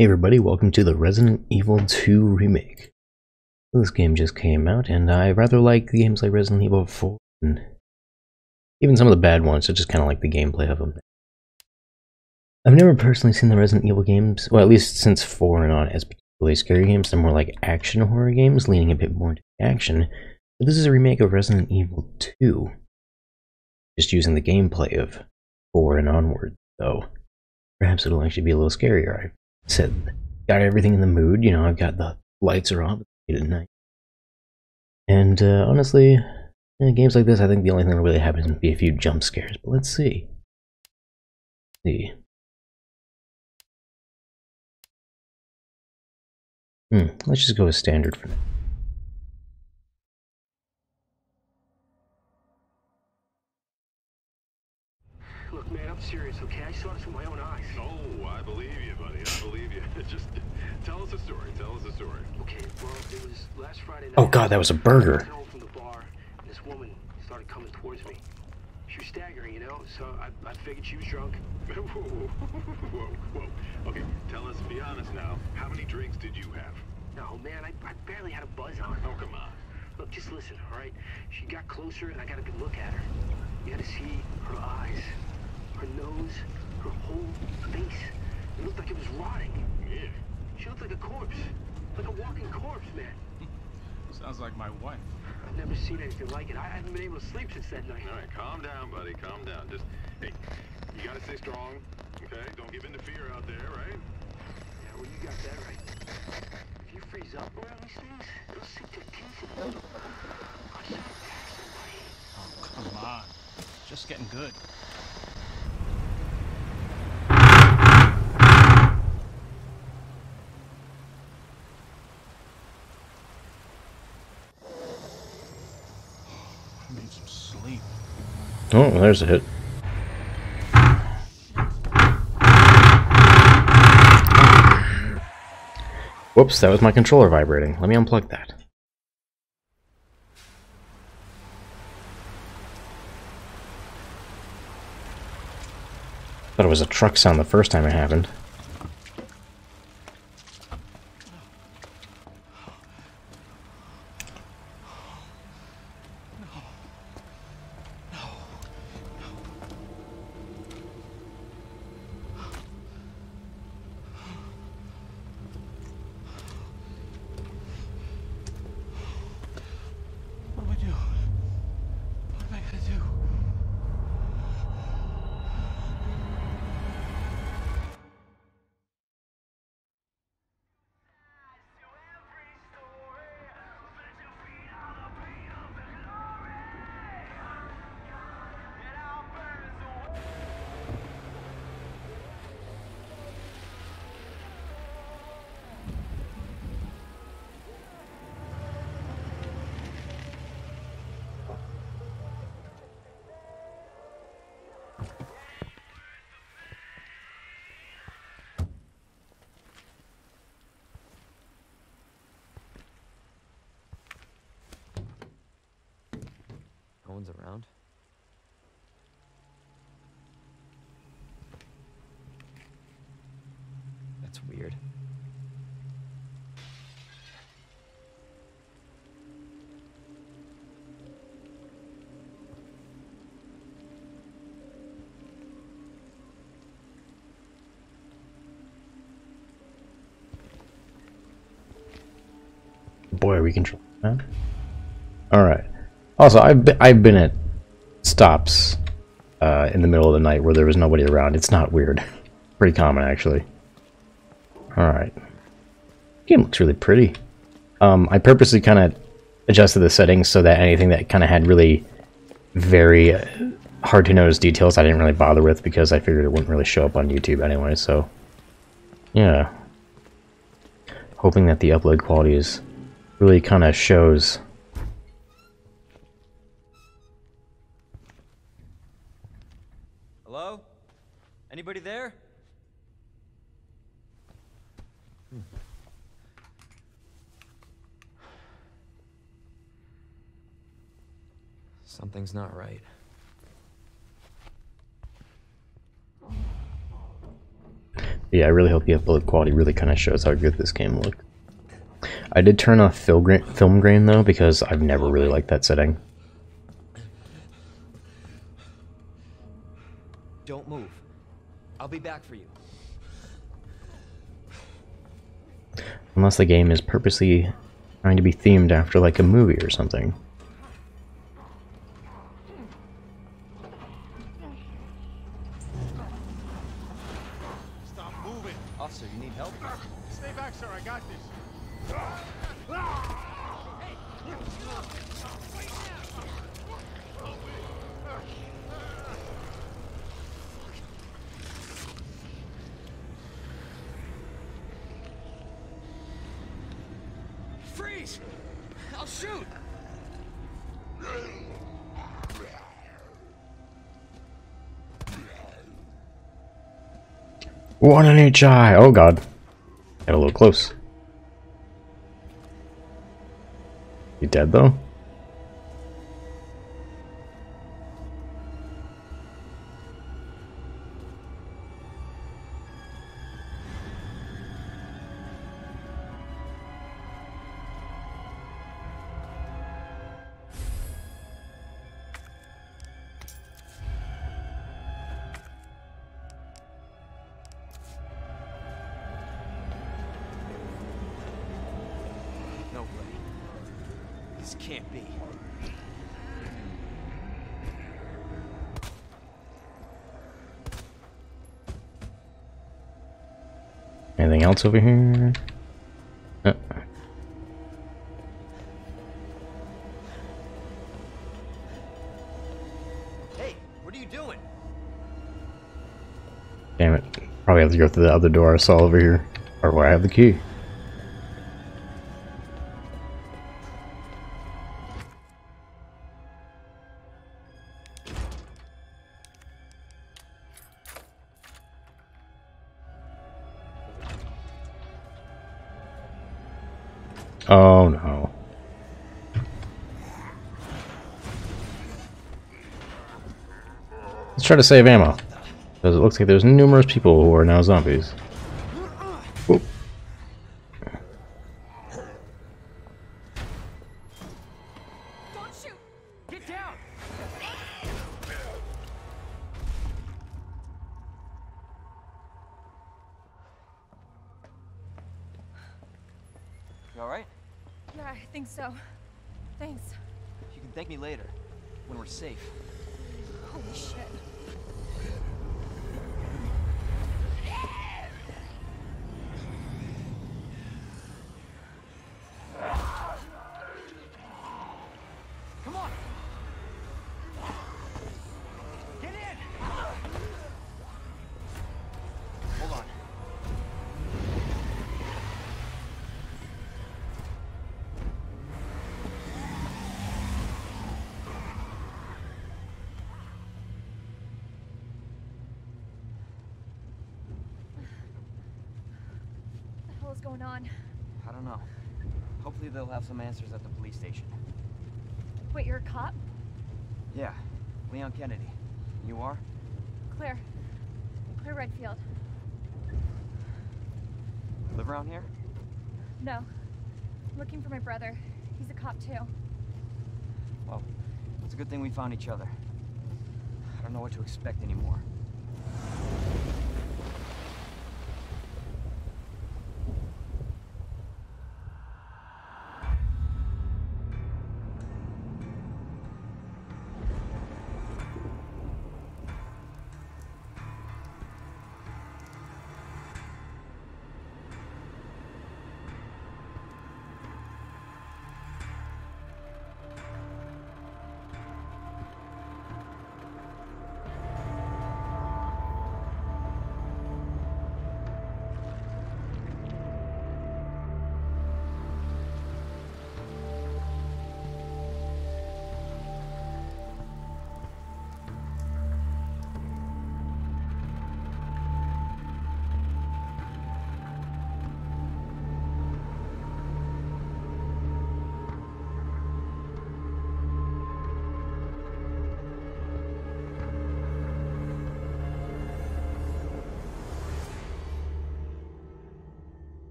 Hey everybody, welcome to the Resident Evil 2 Remake. This game just came out, and I rather like the games like Resident Evil 4, and even some of the bad ones, I just kind of like the gameplay of them. I've never personally seen the Resident Evil games, well at least since 4 and on, as particularly scary games. They're more like action horror games, leaning a bit more into action, but this is a remake of Resident Evil 2. Just using the gameplay of 4 and onward, so perhaps it'll actually be a little scarier. I said, got everything in the mood, you know, I've got the lights are on, late at night. And honestly, in games like this, I think the only thing that really happens would be a few jump scares, but let's see. Let's just go with standard for now. Look, man, I'm serious, okay? I saw this with my own eyes. Oh, I believe you, buddy. I believe you. Just tell us a story. Tell us a story. Okay, well, it was last Friday night. Oh god, that was a burger. I was home from the bar, and this woman started coming towards me. She was staggering, you know, so I figured she was drunk. Whoa, whoa, whoa. Okay, tell us, be honest now. How many drinks did you have? No, man, I barely had a buzz on. Oh, come on. Look, just listen, all right? She got closer, and I got a good look at her. You had to see her eyes, her nose, her whole face. It looked like it was rotting. Yeah. She looked like a corpse. Like a walking corpse, man. Sounds like my wife. I've never seen anything like it. I haven't been able to sleep since that night. All right, calm down, buddy. Calm down. Just, hey, you gotta stay strong, okay? Don't give in to fear out there, right? Yeah, well, you got that right. If you freeze up around these things, it'll sink their teeth in you. I saw it pass away. Oh, come on. It's just getting good. I need some sleep. Oh, there's a hit. Whoops, that was my controller vibrating. Let me unplug that. Thought it was a truck sound the first time it happened. What do I do? What am I gonna do? No one's around. That's weird. Boy, are we controlling that. Alright. Also, I've been at stops in the middle of the night where there was nobody around. It's not weird. Pretty common, actually. Alright. Game looks really pretty. I purposely kind of adjusted the settings so that anything that kind of had really very hard to notice details I didn't really bother with because I figured it wouldn't really show up on YouTube anyway, so yeah. Hoping that the upload quality is really kind of shows. Hello? Anybody there? Something's not right. Yeah, I really hope the upload quality really kind of shows how good this game looks. I did turn off film grain though, because I've never really liked that setting. Don't move. I'll be back for you. Unless the game is purposely trying to be themed after like a movie or something. Stop moving. Officer, you need help? Stay back, sir. I got this. Freeze! I'll shoot! One in each eye! Oh god. Got a little close. You dead though? No way. This can't be. Anything else over here? Hey, what are you doing? Damn it. Probably have to go through the other door I saw over here. Or where I have the key. Oh no. Let's try to save ammo. Because it looks like there's numerous people who are now zombies. Whoop. Don't shoot! Get down! You alright? Yeah, I think so. Thanks. You can thank me later, when we're safe. Holy shit. Come on! Get in! Hold on. What the hell is going on? I don't know. Hopefully they'll have some answers at the police station. Wait, you're a cop? Yeah, Leon Kennedy. You are? Claire. Claire Redfield. Live around here? No. I'm looking for my brother. He's a cop too. Well, it's a good thing we found each other. I don't know what to expect anymore.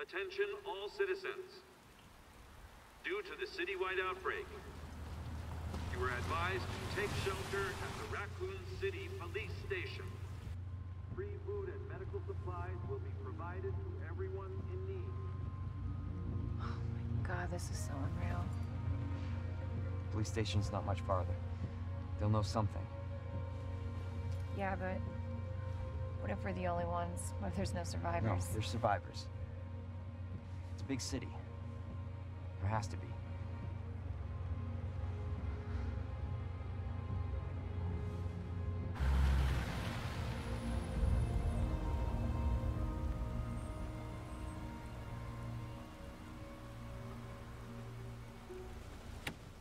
Attention all citizens. Due to the citywide outbreak, you are advised to take shelter at the Raccoon City Police Station. Free food and medical supplies will be provided to everyone in need. God, this is so unreal. Police station's not much farther. They'll know something. Yeah, but what if we're the only ones? What if there's no No, survivors? there's survivors. It's a big city. There has to be.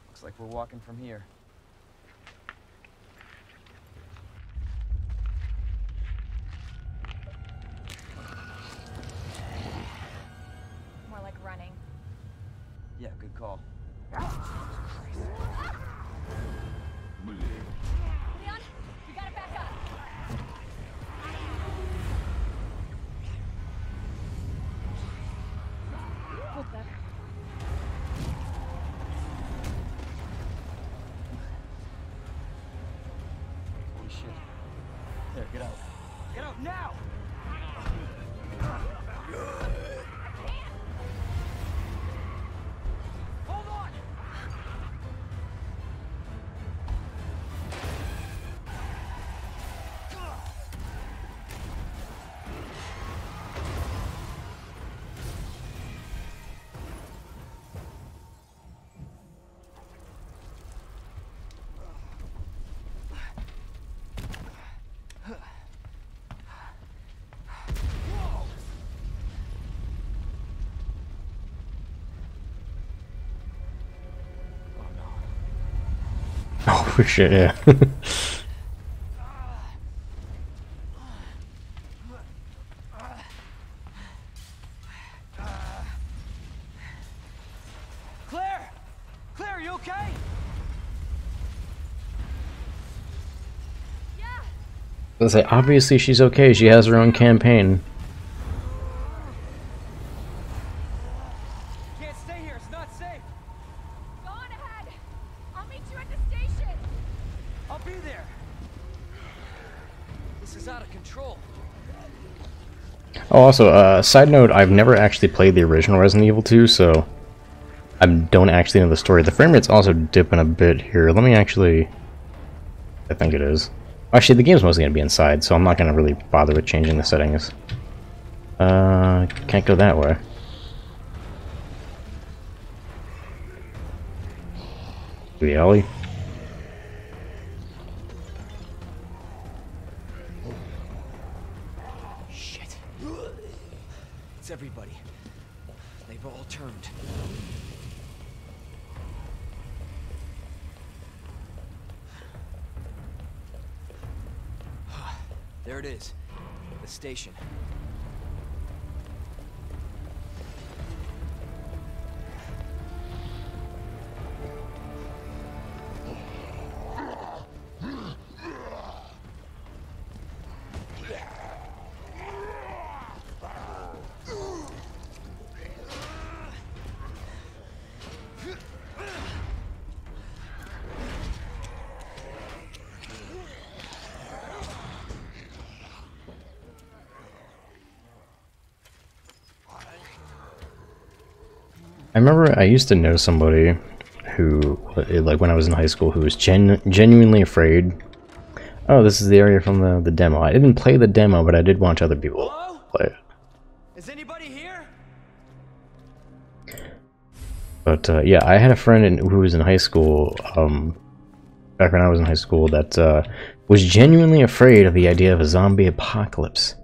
Looks like we're walking from here. More like running. Yeah, good call. Leon, you gotta back up. What the? Holy shit. There, get out. Get out now! Hold on! Oh, for shit, yeah. Claire! Claire, are you okay? Yeah. Let's say, obviously she's okay, she has her own campaign. Can't stay here, it's not safe. Go on ahead. I'll meet you at the station. I'll be there. This is out of control. Oh, also, side note, I've never actually played the original Resident Evil 2, so I don't actually know the story. The frame rate's also dipping a bit here. Let me actually... I think it is. Actually, the game's mostly going to be inside, so I'm not going to really bother with changing the settings. Can't go that way. To the alley. Shit. It's everybody. They've all turned. There it is. The station. I remember I used to know somebody who, like when I was in high school, who was genuinely afraid. Oh, this is the area from the demo. I didn't play the demo, but I did watch other people play it. Is anybody here? But yeah, I had a friend who was in high school, back when I was in high school, that was genuinely afraid of the idea of a zombie apocalypse.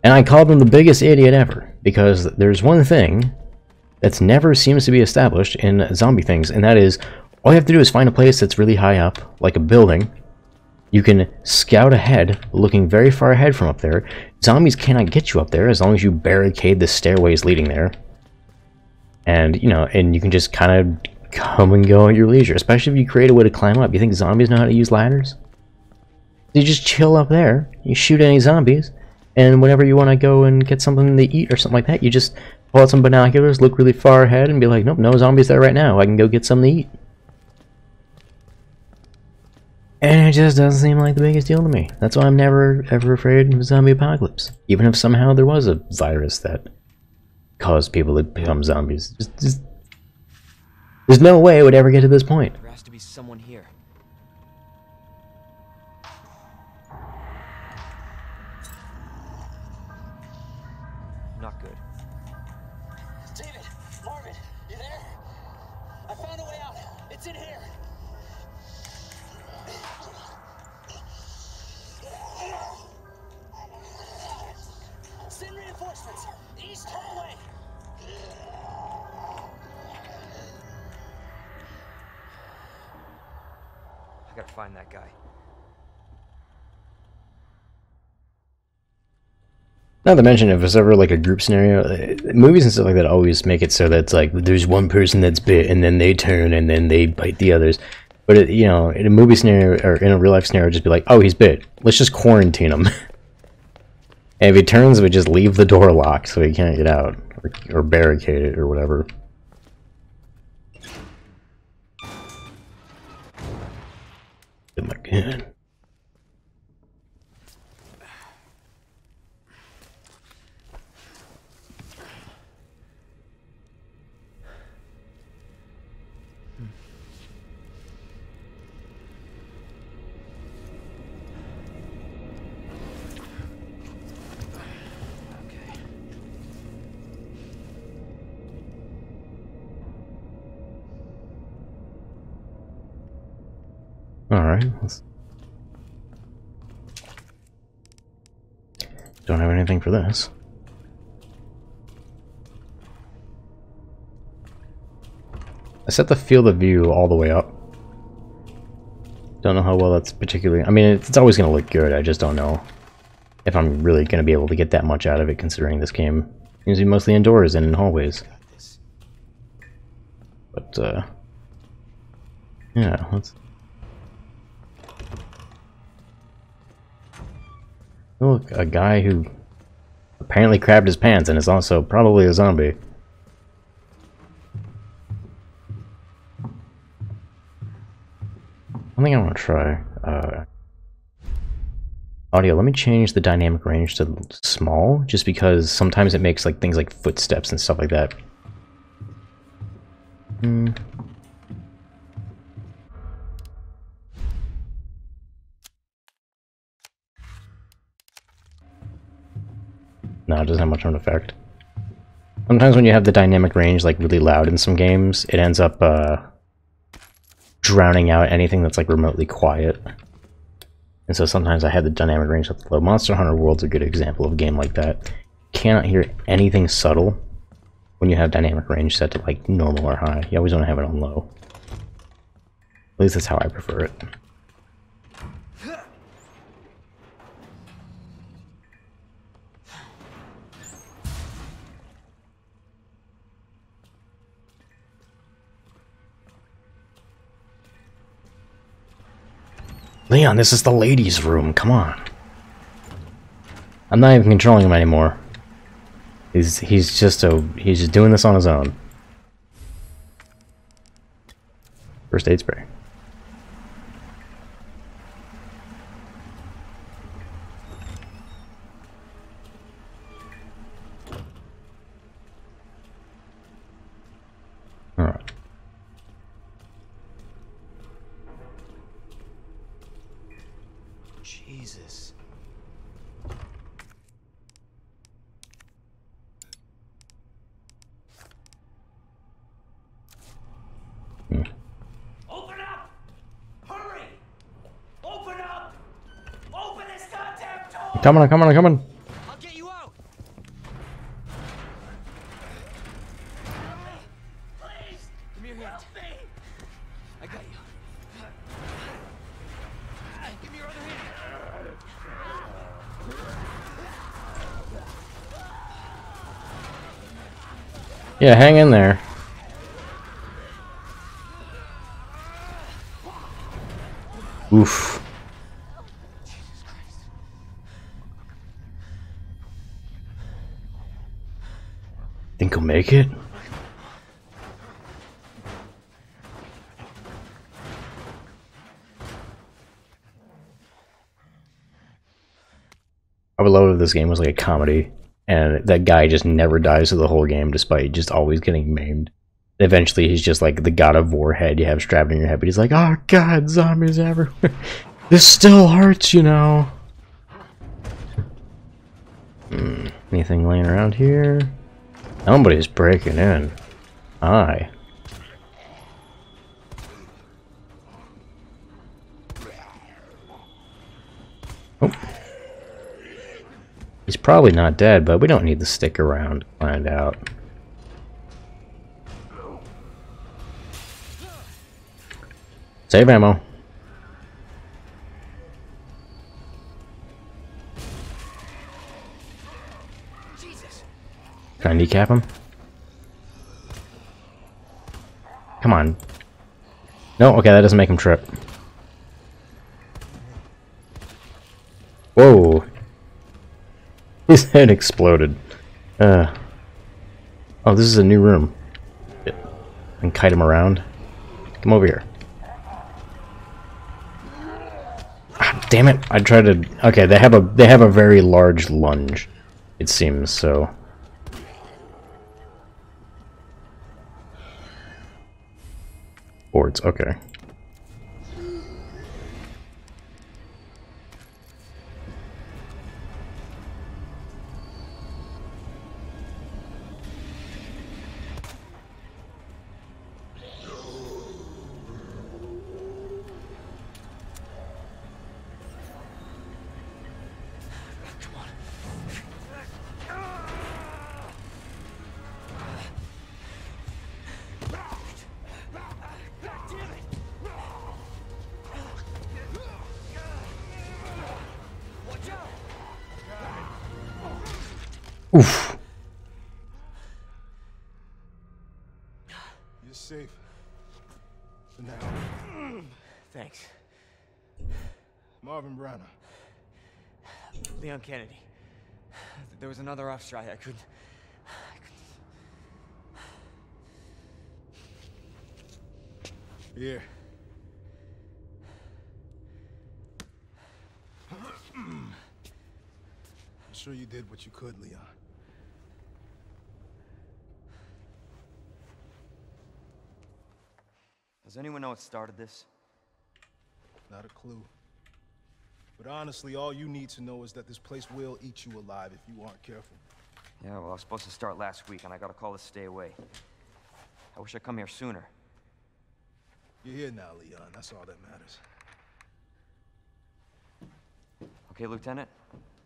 And I called him the biggest idiot ever, because there's one thing that's never seems to be established in zombie things, and that is, all you have to do is find a place that's really high up, like a building. You can scout ahead, looking very far ahead from up there. Zombies cannot get you up there as long as you barricade the stairways leading there. And, you know, and you can just kind of come and go at your leisure, especially if you create a way to climb up. You think zombies know how to use ladders? You just chill up there, you shoot any zombies, and whenever you want to go and get something to eat or something like that, you just pull out some binoculars, look really far ahead, and be like, nope, no zombies there right now. I can go get something to eat. And it just doesn't seem like the biggest deal to me. That's why I'm never, ever afraid of a zombie apocalypse. Even if somehow there was a virus that caused people to become zombies. Just there's no way it would ever get to this point. There has to be someone here. Not good. David, Marvin, you there? I found a way out. It's in here. Send reinforcements. East hallway. I gotta find that guy. Not to mention, if it's ever like a group scenario, movies and stuff like that always make it so that it's like there's one person that's bit and then they turn and then they bite the others. But it, you know, in a movie scenario or in a real life scenario, just be like, oh, he's bit. Let's just quarantine him. And if he turns, we just leave the door locked so he can't get out, or barricade it or whatever. Oh my god. Alright, don't have anything for this. I set the field of view all the way up. Don't know how well that's particularly... I mean, it's always going to look good, I just don't know if I'm really going to be able to get that much out of it, considering this game seems to be mostly indoors and in hallways. But, yeah, let's... Look, a guy who apparently crapped his pants and is also probably a zombie. I think I want to try audio. Let me change the dynamic range to small, just because sometimes it makes like things like footsteps and stuff like that. No, it doesn't have much of an effect. Sometimes when you have the dynamic range like really loud in some games, it ends up drowning out anything that's like remotely quiet. And so sometimes I have the dynamic range at low. Monster Hunter World's a good example of a game like that. You cannot hear anything subtle when you have dynamic range set to like normal or high. You always want to have it on low. At least that's how I prefer it. Leon, this is the ladies' room, come on. I'm not even controlling him anymore. He's just doing this on his own. First aid spray. Alright. Jesus. Open up! Hurry! Open up! Open this goddamn door! Come on, come on, come on. I'll get you out. Please! Give me your hand. Help me! I got you. Give me your other hand. Yeah, hang in there. Oof. I Think he'll make it? I would love if this game was like a comedy, and that guy just never dies through the whole game despite just always getting maimed. Eventually, he's just like the God of War head you have strapped in your head, but he's like, oh god, zombies everywhere. This still hurts, you know. Anything laying around here? Somebody's breaking in. Aye. Oh. He's probably not dead, but we don't need to stick around to find out. Save ammo. Can I kneecap him? Come on. No, okay, that doesn't make him trip. Whoa. His head exploded. Oh, this is a new room. And kite him around. Come over here. Ah, damn it! I tried to. Okay, they have a very large lunge. It seems so. Boards. Okay. Oof. You're safe. For now. Thanks. Marvin Browner. Leon Kennedy. There was another off strike. I couldn't... Here. I'm sure you did what you could, Leon. Does anyone know what started this? Not a clue. But honestly, all you need to know is that this place will eat you alive if you aren't careful. Yeah, well, I was supposed to start last week, and I got a call to stay away. I wish I'd come here sooner. You're here now, Leon. That's all that matters. Okay, Lieutenant?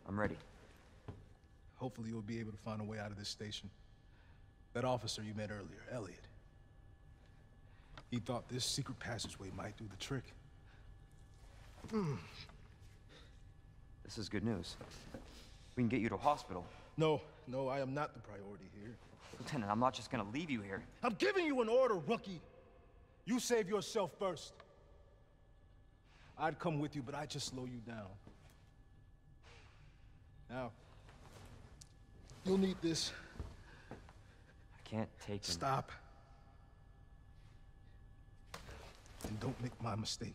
I'm ready. Hopefully you'll be able to find a way out of this station. That officer you met earlier, Elliot. He thought this secret passageway might do the trick. This is good news. We can get you to a hospital. No, I am not the priority here. Lieutenant, I'm not just gonna leave you here. I'm giving you an order, rookie. You save yourself first. I'd come with you, but I'd just slow you down. Now, you'll need this. I can't take him. Stop. And don't make my mistake.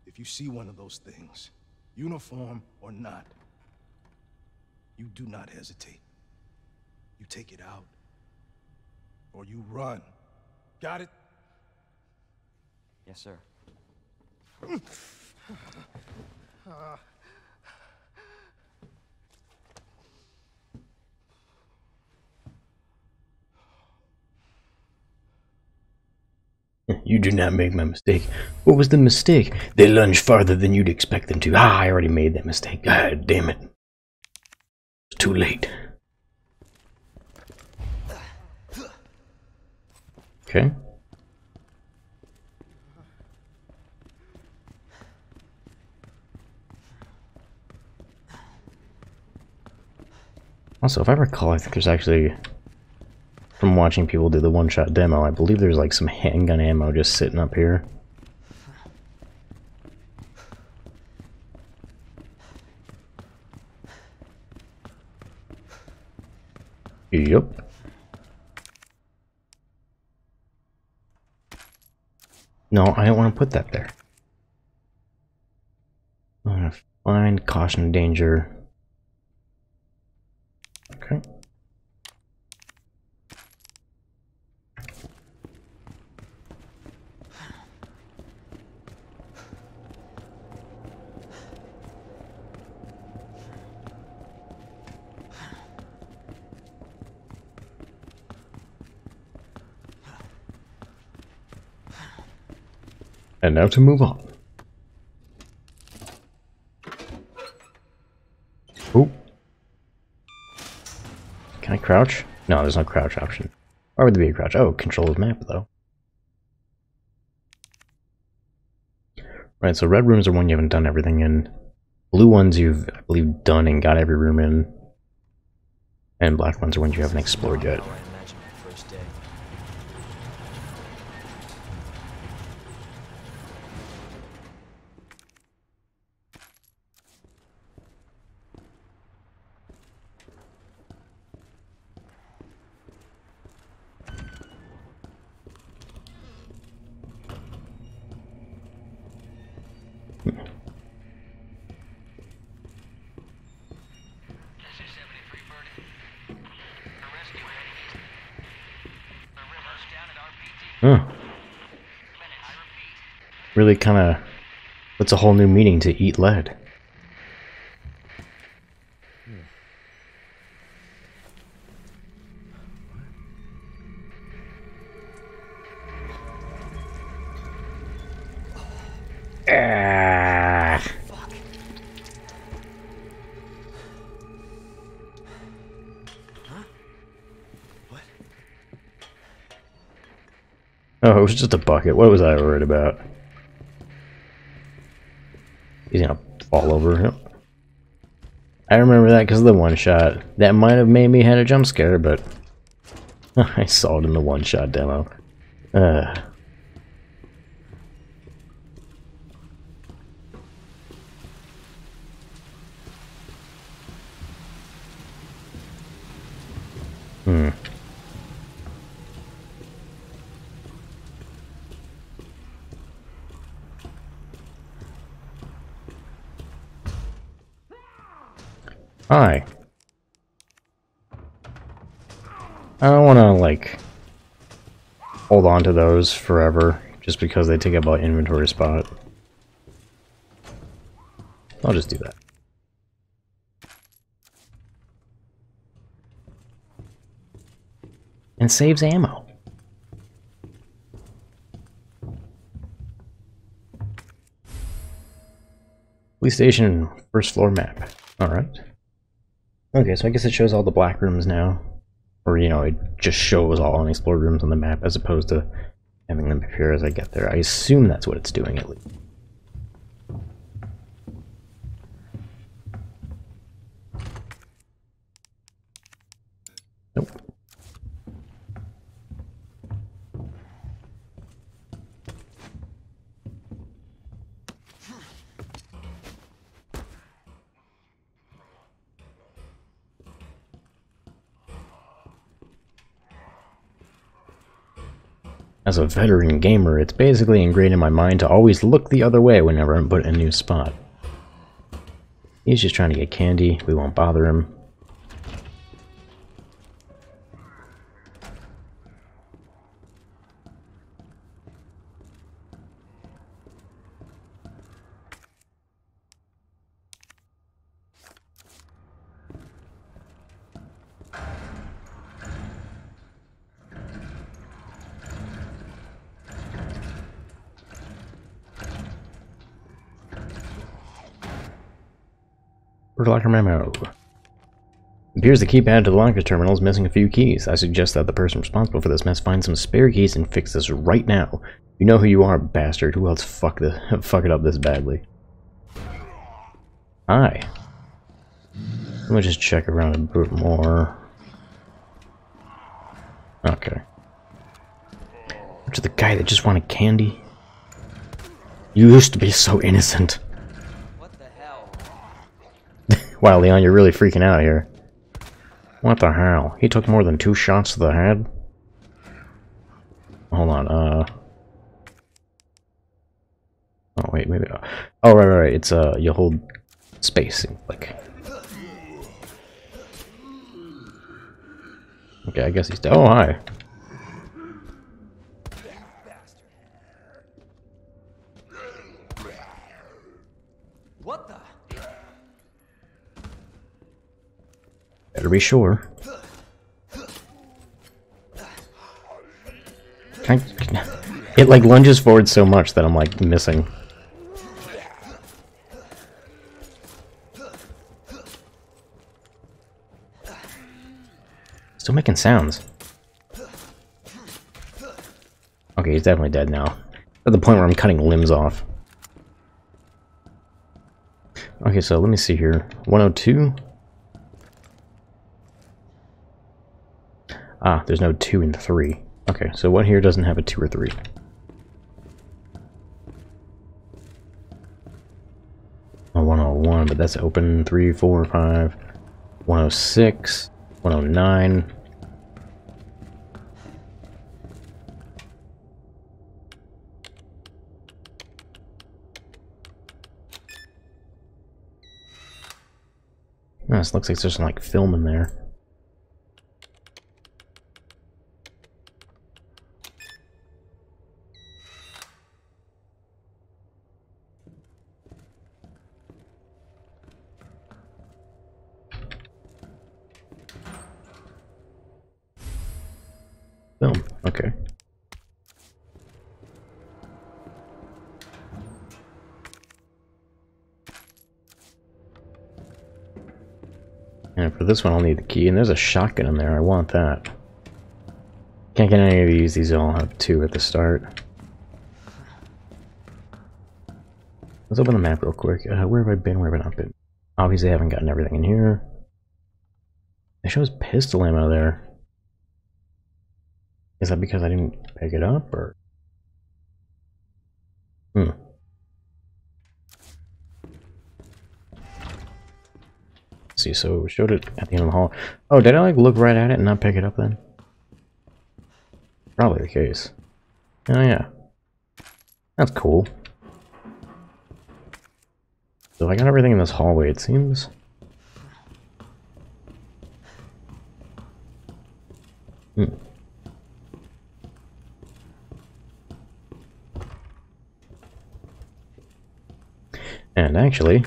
If you see one of those things, uniform or not, you do not hesitate. You take it out, or you run. Got it? Yes, sir. You do not make my mistake. What was the mistake? They lunge farther than you'd expect them to. Ah, I already made that mistake. God damn it. It's too late. Okay. Also, if I recall, I think there's actually, from watching people do the one-shot demo, I believe there's like some handgun ammo just sitting up here. Yep. No, I don't want to put that there. I'm gonna find caution danger. Okay. And now to move on. Oh. Can I crouch? No, there's no crouch option. Why would there be a crouch? Oh, control the map though. Right, so red rooms are one you haven't done everything in. Blue ones you've, I believe, done and got every room in. And black ones are ones you haven't explored yet. Huh. Really kind of puts a whole new meaning to eat lead. Ah. Oh, it was just a bucket. What was I worried about? He's gonna fall over him. I remember that because of the one shot. That might have made me had a jump scare, but I saw it in the one shot demo. Hi. I don't want to, like, hold on to those forever just because they take up an inventory spot. I'll just do that. And saves ammo. Police station, first floor map. Alright. Okay, so I guess it shows all the black rooms now. Or, you know, it just shows all unexplored rooms on the map as opposed to having them appear as I get there. I assume that's what it's doing at least. Nope. As a veteran gamer, it's basically ingrained in my mind to always look the other way whenever I'm put in a new spot. He's just trying to get candy, we won't bother him. Locker memo. It appears the keypad to the locker terminal is missing a few keys. I suggest that the person responsible for this mess find some spare keys and fix this right now. You know who you are, bastard. Who else fuck it up this badly? Hi. Let me just check around a bit more. Okay. To the guy that just wanted candy. You used to be so innocent. What the hell? Wow, Leon, you're really freaking out here. What the hell? He took more than 2 shots to the head? Hold on, oh, wait, maybe... Oh, right, it's, you hold space and click. Okay, I guess he's dead. Oh, hi. What the? Better be sure. It like lunges forward so much that I'm like missing. Still making sounds. Okay, he's definitely dead now. At the point where I'm cutting limbs off. Okay, so let me see here. 102. Ah, there's no 2 and 3. Okay, so what here doesn't have a 2 or 3? Oh, 101, but that's open. 3, 4, 5. 106. 109. Oh, this looks like there's some like film in there. Film, okay. And for this one, I'll need the key, and there's a shotgun in there. I want that. Can't get any of these. These all have 2 at the start. Let's open the map real quick. Where have I been? Where have I not been? Obviously, I haven't gotten everything in here. It shows pistol ammo there. Is that because I didn't pick it up, or? Hmm. Let's see, so it showed it at the end of the hall. Oh, did I like look right at it and not pick it up then? Probably the case. Oh yeah. That's cool. So I got everything in this hallway, it seems. Hmm. And actually,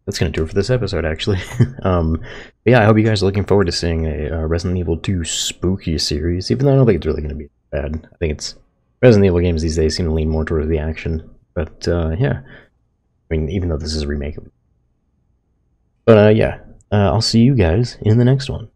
that's gonna do it for this episode, actually. But yeah, I hope you guys are looking forward to seeing a Resident Evil 2 spooky series, even though I don't think it's really gonna be bad. I think it's... Resident Evil games these days seem to lean more towards the action. But, yeah. I mean, even though this is a remake. But, yeah. I'll see you guys in the next one.